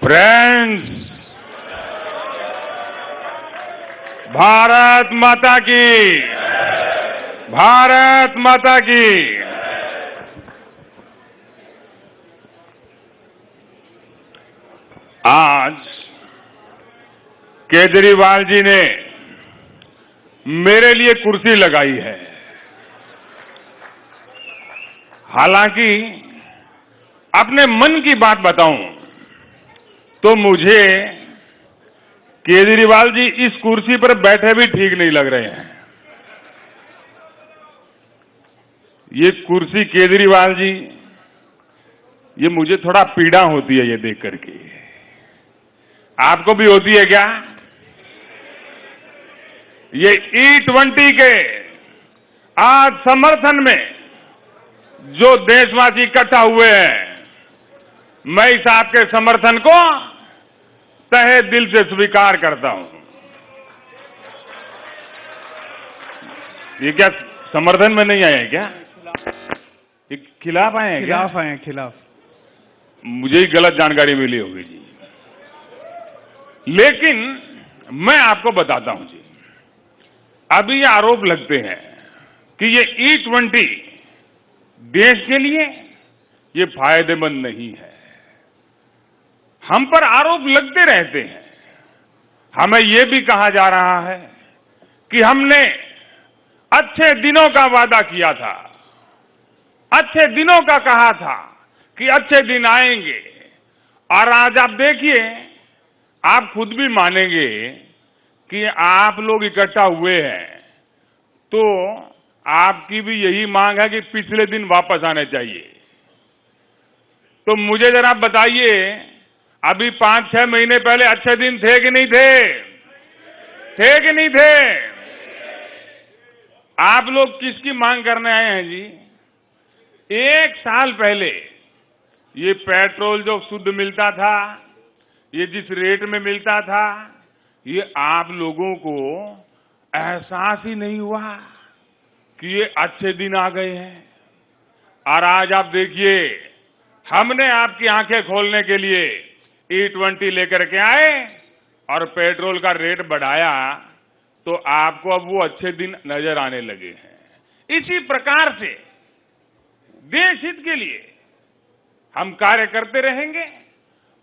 Friends, Bharat माता की, भारत माता की। आज केजरीवाल जी ने मेरे लिए कुर्सी लगाई है। हालांकि अपने मन की बात बताऊं तो मुझे केजरीवाल जी इस कुर्सी पर बैठे भी ठीक नहीं लग रहे हैं। ये कुर्सी केजरीवाल जी, ये मुझे थोड़ा पीड़ा होती है ये देख करके। आपको भी होती है क्या? ये E20 के आज समर्थन में जो देशवासी इकट्ठा हुए हैं, मैं इस आपके समर्थन को तहे दिल से स्वीकार करता हूं। ये क्या समर्थन में नहीं आए हैं क्या? ये खिलाफ आए हैं? खिलाफ आए हैं, खिलाफ। मुझे ही गलत जानकारी मिली होगी जी। लेकिन मैं आपको बताता हूं जी, अभी ये आरोप लगते हैं कि ये E20 देश के लिए ये फायदेमंद नहीं है। हम पर आरोप लगते रहते हैं। हमें यह भी कहा जा रहा है कि हमने अच्छे दिनों का वादा किया था, अच्छे दिनों का कहा था कि अच्छे दिन आएंगे। और आज आप देखिए, आप खुद भी मानेंगे कि आप लोग इकट्ठा हुए हैं तो आपकी भी यही मांग है कि पिछले दिन वापस आने चाहिए। तो मुझे जरा बताइए, अभी 5-6 महीने पहले अच्छे दिन थे कि नहीं थे? थे कि नहीं थे? आप लोग किसकी मांग करने आए हैं जी? 1 साल पहले ये पेट्रोल जो शुद्ध मिलता था, ये जिस रेट में मिलता था, ये आप लोगों को एहसास ही नहीं हुआ कि ये अच्छे दिन आ गए हैं। और आज आप देखिए, हमने आपकी आंखें खोलने के लिए E20 लेकर के आए और पेट्रोल का रेट बढ़ाया, तो आपको अब वो अच्छे दिन नजर आने लगे हैं। इसी प्रकार से देश हित के लिए हम कार्य करते रहेंगे।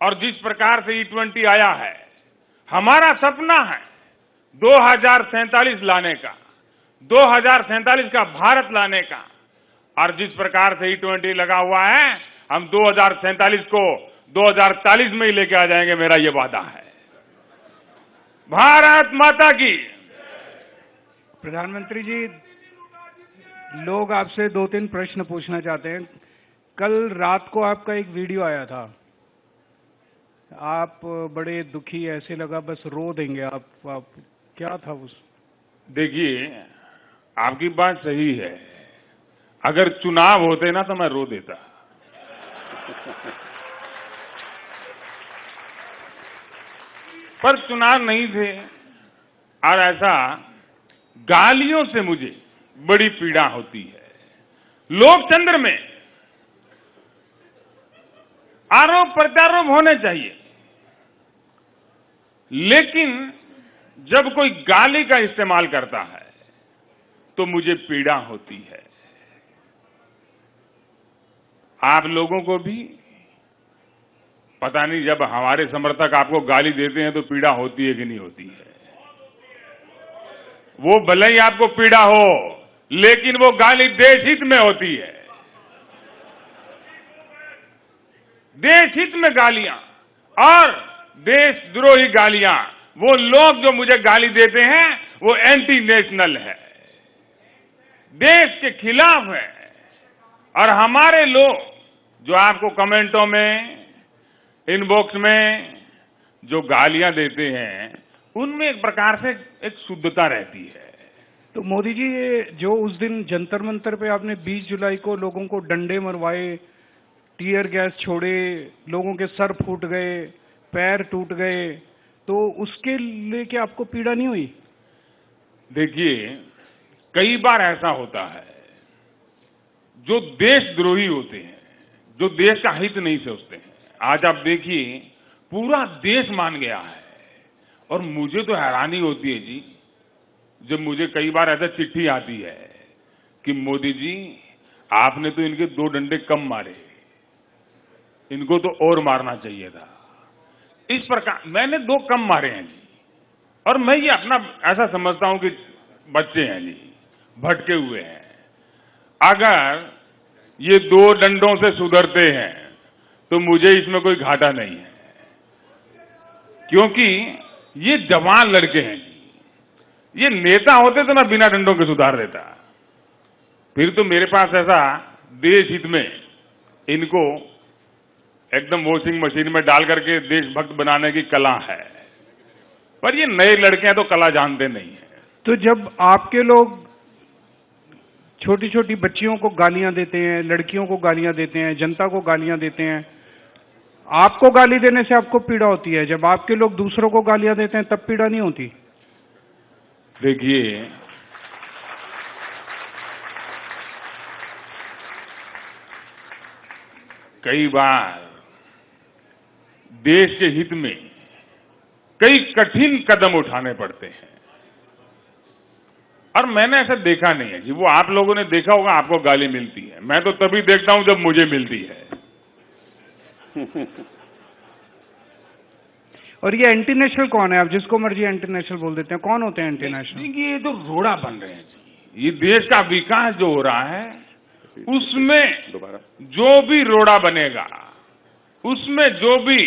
और जिस प्रकार से E20 आया है, हमारा सपना है 2047 लाने का, 2047 का भारत लाने का। और जिस प्रकार से E20 लगा हुआ है, हम 2047 को 2040 में ही लेके आ जाएंगे, मेरा ये वादा है। भारत माता की। प्रधानमंत्री जी, लोग आपसे 2-3 प्रश्न पूछना चाहते हैं। कल रात को आपका एक वीडियो आया था, आप बड़े दुखी, ऐसे लगा बस रो देंगे आप क्या था उस? देखिए, आपकी बात सही है। अगर चुनाव होते ना तो मैं रो देता। पर चुनाव नहीं थे। और ऐसा गालियों से मुझे बड़ी पीड़ा होती है। लोकतंत्र में आरोप प्रत्यारोप होने चाहिए, लेकिन जब कोई गाली का इस्तेमाल करता है तो मुझे पीड़ा होती है। आप लोगों को भी पता नहीं, जब हमारे समर्थक आपको गाली देते हैं तो पीड़ा होती है कि नहीं होती है? वो भले ही आपको पीड़ा हो, लेकिन वो गाली देश हित में होती है। देश हित में गालियां और देशद्रोही गालियां, वो लोग जो मुझे गाली देते हैं वो एंटी नेशनल है, देश के खिलाफ है। और हमारे लोग जो आपको कमेंटों में, इनबॉक्स में जो गालियां देते हैं, उनमें एक प्रकार से एक शुद्धता रहती है। तो मोदी जी, ये जो उस दिन जंतर मंतर पे आपने 20 जुलाई को लोगों को डंडे मरवाए, टीयर गैस छोड़े, लोगों के सर फूट गए, पैर टूट गए, तो उसके लेके आपको पीड़ा नहीं हुई? देखिए, कई बार ऐसा होता है, जो देशद्रोही होते हैं, जो देश का हित नहीं सोचते हैं। आज आप देखिए, पूरा देश मान गया है। और मुझे तो हैरानी होती है जी, जब मुझे कई बार ऐसा चिट्ठी आती है कि मोदी जी आपने तो इनके 2 डंडे कम मारे, इनको तो और मारना चाहिए था। इस प्रकार मैंने 2 कम मारे हैं जी। और मैं ये अपना ऐसा समझता हूं कि बच्चे हैं जी, भटके हुए हैं। अगर ये 2 डंडों से सुधरते हैं तो मुझे इसमें कोई घाटा नहीं है, क्योंकि ये जवान लड़के हैं जी। ये नेता होते तो मैं बिना डंडों के सुधार देता। फिर तो मेरे पास ऐसा देश हित में इनको एकदम वॉशिंग मशीन में डाल करके देशभक्त बनाने की कला है। पर ये नए लड़के हैं तो कला जानते नहीं है। तो जब आपके लोग छोटी छोटी बच्चियों को गालियां देते हैं, लड़कियों को गालियां देते हैं, जनता को गालियां देते हैं, आपको गाली देने से आपको पीड़ा होती है, जब आपके लोग दूसरों को गालियां देते हैं तब पीड़ा नहीं होती? देखिए, कई बार देश के हित में कई कठिन कदम उठाने पड़ते हैं, और मैंने ऐसा देखा नहीं है जी। वो आप लोगों ने देखा होगा, आपको गाली मिलती है, मैं तो तभी देखता हूं जब मुझे मिलती है। और ये एंटी नेशनल कौन है? आप जिसको मर्जी एंटी नेशनल बोल देते हैं, कौन होते हैं एंटी नेशनल? ये तो रोड़ा बन रहे हैं जी। ये देश का विकास जो हो रहा है उसमें जो भी रोड़ा बनेगा, उसमें जो भी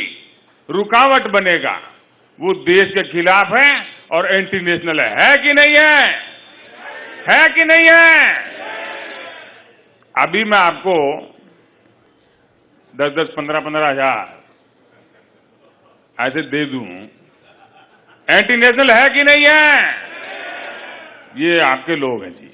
रुकावट बनेगा, वो देश के खिलाफ है और एंटी नेशनल है कि नहीं है? है कि नहीं है? अभी मैं आपको 10-10, 15-15 हजार ऐसे दे दूं, एंटी नेशनल है कि नहीं है? ये आपके लोग हैं जी।